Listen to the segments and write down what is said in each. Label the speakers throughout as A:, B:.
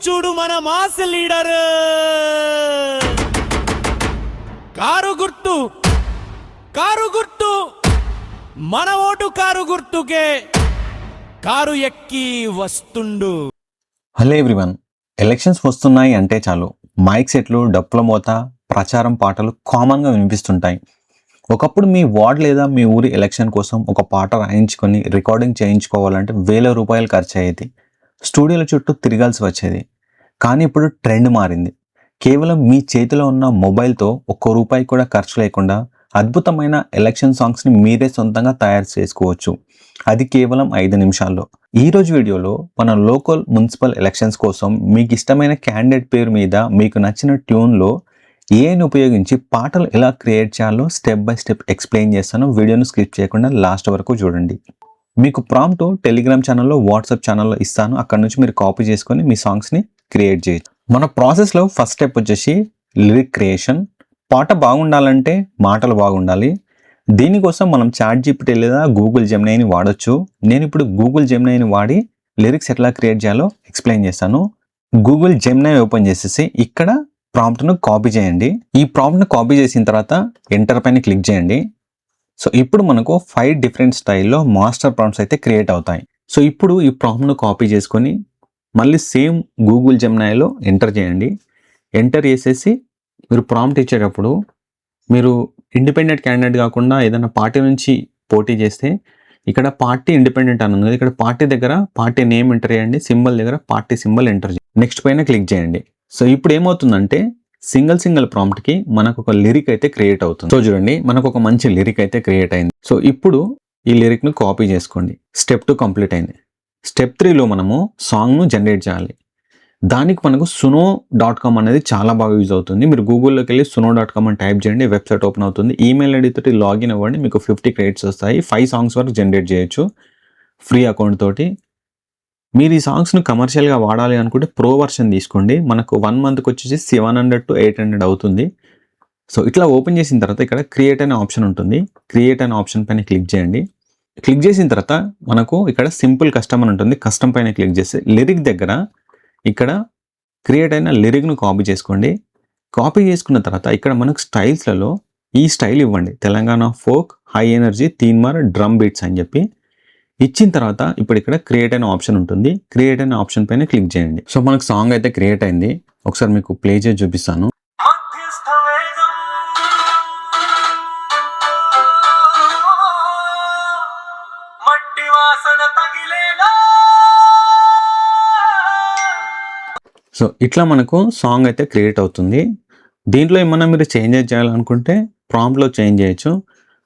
A: చూడు మన mass leader car గుర్తు మన ఓటు కారు గుర్తుకే కారు ఎక్కి వస్తుండు.
B: హలో ఎవ్రీవన్, ఎలక్షన్స్ వస్తున్నాయి అంటే చాలు మైక్ సెట్లు, డప్పుల మోత, ప్రచారం పాటలు కామన్గా వినిపిస్తుంటాయి. ఒకప్పుడు మీ వార్డ్ లేదా మీ ఊరి ఎలక్షన్ కోసం ఒక పాట రాయించుకొని రికార్డింగ్ చేయించుకోవాలంటే వేల రూపాయలు ఖర్చు అయ్యేది. స్టూడియోల చుట్టూ తిరగాల్సి వచ్చేది. కానీ ఇప్పుడు ట్రెండ్ మారింది. కేవలం మీ చేతిలో ఉన్న మొబైల్తో ఒక్క రూపాయి కూడా ఖర్చు లేకుండా అద్భుతమైన ఎలక్షన్ సాంగ్స్ని మీరే సొంతంగా తయారు చేసుకోవచ్చు. అది కేవలం 5 నిమిషాల్లో. ఈరోజు వీడియోలో మన లోకల్ మున్సిపల్ ఎలక్షన్స్ కోసం మీకు ఇష్టమైన క్యాండిడేట్ పేరు మీద మీకు నచ్చిన ట్యూన్లో ఏఐని ఉపయోగించి పాటలు ఎలా క్రియేట్ చేయాలో స్టెప్ బై స్టెప్ ఎక్స్ప్లెయిన్ చేస్తాను. వీడియోను స్కిప్ చేయకుండా లాస్ట్ వరకు చూడండి. మీకు ప్రాంప్ట్ టెలిగ్రామ్ ఛానల్లో, వాట్సాప్ ఛానల్లో ఇస్తాను. అక్కడ నుంచి మీరు కాపీ చేసుకొని మీ సాంగ్స్ని క్రియేట్ చేయొచ్చు. మన ప్రాసెస్లో ఫస్ట్ స్టెప్ వచ్చేసి లిరిక్ క్రియేషన్. పాట బాగుండాలంటే మాటలు బాగుండాలి. దీనికోసం మనం చాట్‌జీపీటీ లేదా గూగుల్ జెమినైని వాడొచ్చు. నేను ఇప్పుడు గూగుల్ జెమినైని వాడి లిరిక్స్ ఎట్లా క్రియేట్ చేయాలో ఎక్స్ప్లెయిన్ చేస్తాను. గూగుల్ జెమినై ఓపెన్ చేసేసి ఇక్కడ ప్రాంప్ట్ను కాపీ చేయండి. ఈ ప్రాంప్ట్ను కాపీ చేసిన తర్వాత ఎంటర్ పైన క్లిక్ చేయండి. సో ఇప్పుడు మనకు 5 డిఫరెంట్ స్టైల్లో మాస్టర్ ప్రాంప్ట్స్ అయితే క్రియేట్ అవుతాయి. సో ఇప్పుడు ఈ ప్రాంప్ట్ను కాపీ చేసుకొని మళ్ళీ సేమ్ గూగుల్ జెమినైలో ఎంటర్ చేయండి. ఎంటర్ చేసేసి మీరు ప్రాంప్ట్ ఇచ్చేటప్పుడు మీరు ఇండిపెండెంట్ క్యాండిడేట్ కాకుండా ఏదైనా పార్టీ నుంచి పోటీ చేస్తే ఇక్కడ పార్టీ ఇండిపెండెంట్ అని ఉంది. ఇక్కడ పార్టీ దగ్గర పార్టీ నేమ్ ఎంటర్ చేయండి. సింబల్ దగ్గర పార్టీ సింబల్ ఎంటర్ చేయండి. నెక్స్ట్ పైన క్లిక్ చేయండి. సో ఇప్పుడు ఏమవుతుందంటే సింగిల్ ప్రాంప్ట్కి మనకు ఒక లిరిక్ అయితే క్రియేట్ అవుతుంది. సో చూడండి, మనకు ఒక మంచి లిరిక్ అయితే క్రియేట్ అయింది. సో ఇప్పుడు ఈ లిరిక్ను కాపీ చేసుకోండి. స్టెప్ 2 కంప్లీట్ అయింది. స్టెప్ 3లో మనము సాంగ్ను జనరేట్ చేయాలి. దానికి మనకు suno.com అనేది చాలా బాగా యూజ్ అవుతుంది. మీరు గూగుల్లోకి వెళ్ళి suno.com అని టైప్ చేయండి, వెబ్సైట్ ఓపెన్ అవుతుంది. ఈమెయిల్ ఐడి తోటి లాగిన్ అవ్వండి, మీకు 50 క్రెడిట్స్ వస్తాయి. 5 సాంగ్స్ వరకు జనరేట్ చేయొచ్చు ఫ్రీ అకౌంట్ తోటి. మీరు ఈ సాంగ్స్ను కమర్షియల్గా వాడాలి అనుకుంటే ప్రో వర్షన్ తీసుకోండి. మనకు 1 మంత్కి వచ్చేసి 700 to 800 అవుతుంది. సో ఇట్లా ఓపెన్ చేసిన తర్వాత ఇక్కడ క్రియేట్ అనే ఆప్షన్ ఉంటుంది. క్రియేట్ అనే ఆప్షన్ పైన క్లిక్ చేయండి. క్లిక్ చేసిన తర్వాత మనకు ఇక్కడ సింపుల్ కస్టమ్ అని ఉంటుంది. కస్టమ్ పైన క్లిక్ చేసి లిరిక్ దగ్గర ఇక్కడ క్రియేట్ అయిన లిరిక్ను కాపీ చేసుకోండి. కాపీ చేసుకున్న తర్వాత ఇక్కడ మనకు స్టైల్స్లలో ఈ స్టైల్ ఇవ్వండి. Telangana folk, high energy, Teenmaar, drum beats అని చెప్పి ఇచ్చిన తర్వాత ఇప్పుడు ఇక్కడ క్రియేట్ అయిన ఆప్షన్ ఉంటుంది. క్రియేట్ అయిన ఆప్షన్ పైన క్లిక్ చేయండి. సో మనకు సాంగ్ అయితే క్రియేట్ అయింది. ఒకసారి మీకు ప్లే చేసి చూపిస్తాను. సో ఇట్లా మనకు సాంగ్ అయితే క్రియేట్ అవుతుంది. దీంట్లో ఏమన్నా మీరు చేంజ్ చేయాలనుకుంటే ప్రాంప్ట్లో చేంజ్ చేయొచ్చు.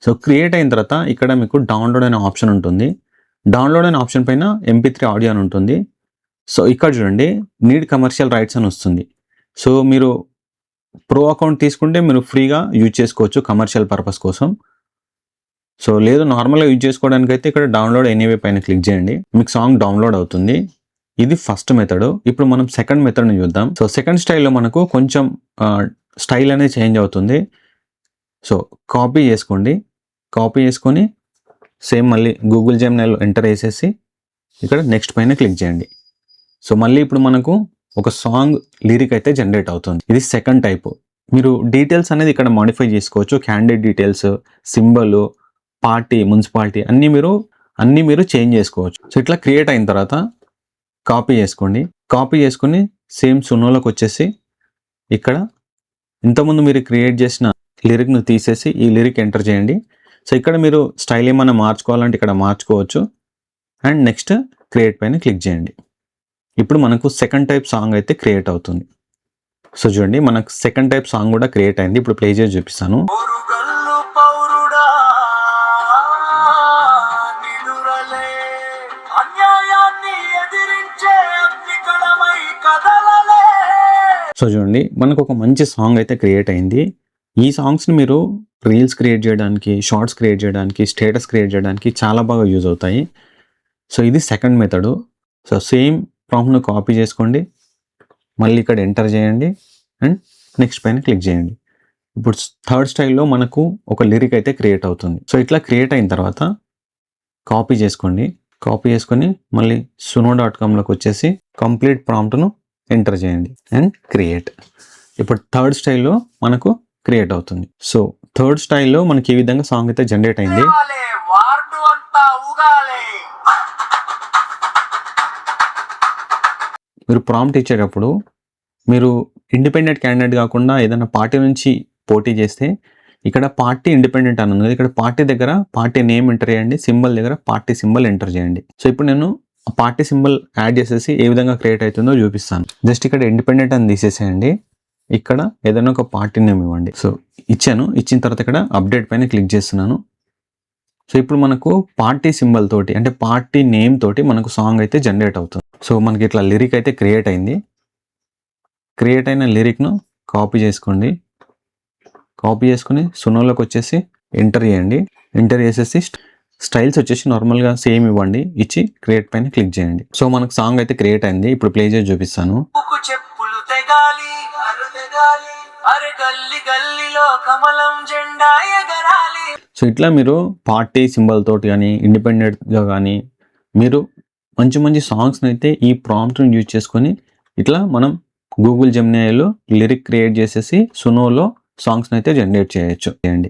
B: సో క్రియేట్ అయిన తర్వాత ఇక్కడ మీకు డౌన్లోడ్ అనే ఆప్షన్ ఉంటుంది. డౌన్లోడ్ అనే ఆప్షన్ పైన MP3 ఆడియో అని ఉంటుంది. సో ఇక్కడ చూడండి, నీడ్ కమర్షియల్ రైట్స్ అని వస్తుంది. సో మీరు ప్రో అకౌంట్ తీసుకుంటే మీరు ఫ్రీగా యూజ్ చేసుకోవచ్చు కమర్షియల్ పర్పస్ కోసం. సో లేదు నార్మల్గా యూజ్ చేసుకోవడానికి అయితే ఇక్కడ డౌన్లోడ్ ఎనీవే పైన క్లిక్ చేయండి, మీకు సాంగ్ డౌన్లోడ్ అవుతుంది. ఇది ఫస్ట్ మెథడ్. ఇప్పుడు మనం సెకండ్ మెథడ్ని చూద్దాం. సో సెకండ్ స్టైల్లో మనకు కొంచెం స్టైల్ అనేది చేంజ్ అవుతుంది. సో కాపీ చేసుకోండి. కాపీ చేసుకొని సేమ్ మళ్ళీ గూగుల్ జెమినైలో ఎంటర్ చేసేసి ఇక్కడ నెక్స్ట్ పైన క్లిక్ చేయండి. సో మళ్ళీ ఇప్పుడు మనకు ఒక సాంగ్ లిరిక్ అయితే జనరేట్ అవుతుంది. ఇది సెకండ్ టైపు. మీరు డీటెయిల్స్ అనేది ఇక్కడ మాడిఫై చేసుకోవచ్చు. Candidate details, symbol, party, municipality అన్నీ మీరు చేంజ్ చేసుకోవచ్చు. సో ఇట్లా క్రియేట్ అయిన తర్వాత కాపీ చేసుకోండి. కాపీ చేసుకుని సేమ్ సునోలోకి వచ్చేసి ఇక్కడ ఇంతకుముందు మీరు క్రియేట్ చేసిన లిరిక్ను తీసేసి ఈ లిరిక్ ఎంటర్ చేయండి. సో ఇక్కడ మీరు స్టైల్ ఏమైనా మార్చుకోవాలంటే ఇక్కడ మార్చుకోవచ్చు. అండ్ నెక్స్ట్ క్రియేట్ పైన క్లిక్ చేయండి. ఇప్పుడు మనకు సెకండ్ టైప్ సాంగ్ అయితే క్రియేట్ అవుతుంది. సో చూడండి, మనకు సెకండ్ టైప్ సాంగ్ కూడా క్రియేట్ అయింది. ఇప్పుడు ప్లే చేసి చూపిస్తాను. సో చూడండి, మనకు ఒక మంచి సాంగ్ అయితే క్రియేట్ అయింది. ఈ సాంగ్స్ని మీరు రీల్స్ క్రియేట్ చేయడానికి, షార్ట్స్ క్రియేట్ చేయడానికి, స్టేటస్ క్రియేట్ చేయడానికి చాలా బాగా యూజ్ అవుతాయి. సో ఇది సెకండ్ మెథడు. సో సేమ్ ప్రాంప్ట్ను కాపీ చేసుకోండి, మళ్ళీ ఇక్కడ ఎంటర్ చేయండి అండ్ నెక్స్ట్ పైన క్లిక్ చేయండి. ఇప్పుడు థర్డ్ స్టైల్లో మనకు ఒక లిరిక్ అయితే క్రియేట్ అవుతుంది. సో ఇట్లా క్రియేట్ అయిన తర్వాత కాపీ చేసుకోండి. కాపీ చేసుకొని మళ్ళీ suno.comలోకి వచ్చేసి కంప్లీట్ ప్రాంప్ట్ను ఎంటర్ చేయండి అండ్ క్రియేట్. ఇప్పుడు థర్డ్ స్టైల్లో మనకు క్రియేట్ అవుతుంది. సో థర్డ్ స్టైల్లో మనకి ఈ విధంగా సాంగ్ అయితే జనరేట్ అయింది. మీరు ప్రాంప్ట్ ఇచ్చేటప్పుడు మీరు ఇండిపెండెంట్ క్యాండిడేట్ కాకుండా ఏదైనా పార్టీ నుంచి పోటీ చేస్తే ఇక్కడ పార్టీ ఇండిపెండెంట్ అని ఉంది. ఇక్కడ పార్టీ దగ్గర పార్టీ నేమ్ ఎంటర్ చేయండి, సింబల్ దగ్గర పార్టీ సింబల్ ఎంటర్ చేయండి. సో ఇప్పుడు నేను పార్టీ సింబల్ యాడ్ చేసేసి ఏ విధంగా క్రియేట్ అవుతుందో చూపిస్తాను. జస్ట్ ఇక్కడ ఇండిపెండెంట్ అని తీసేసేయండి, ఇక్కడ ఏదైనా ఒక పార్టీ నేమ్ ఇవ్వండి. సో ఇచ్చాను, ఇచ్చిన తర్వాత ఇక్కడ అప్డేట్ పైన క్లిక్ చేస్తున్నాను. సో ఇప్పుడు మనకు పార్టీ సింబల్ తోటి అంటే పార్టీ నేమ్ తోటి మనకు సాంగ్ అయితే జనరేట్ అవుతుంది. సో మనకి ఇట్లా లిరిక్ అయితే క్రియేట్ అయింది. క్రియేట్ అయిన లిరిక్ను కాపీ చేసుకోండి. కాపీ చేసుకుని సునోలోకి వచ్చేసి ఎంటర్ చేయండి. ఎంటర్ చేసేసి స్టైల్స్ వచ్చేసి నార్మల్గా సేమ్ ఇవ్వండి, ఇచ్చి క్రియేట్ పైన క్లిక్ చేయండి. సో మనకు సాంగ్ అయితే క్రియేట్ అయింది. ఇప్పుడు ప్లే చేసి చూపిస్తాను. సో ఇట్లా మీరు పార్టీ సింబల్ తోటి కానీ ఇండిపెండెంట్గా కానీ మీరు మంచి మంచి సాంగ్స్ని అయితే ఈ ప్రాంప్ట్ని యూజ్ చేసుకొని ఇట్లా మనం గూగుల్ జెమినైలో లిరిక్ క్రియేట్ చేసేసి సునోలో సాంగ్స్ని అయితే జనరేట్ చేయొచ్చు. చేయండి.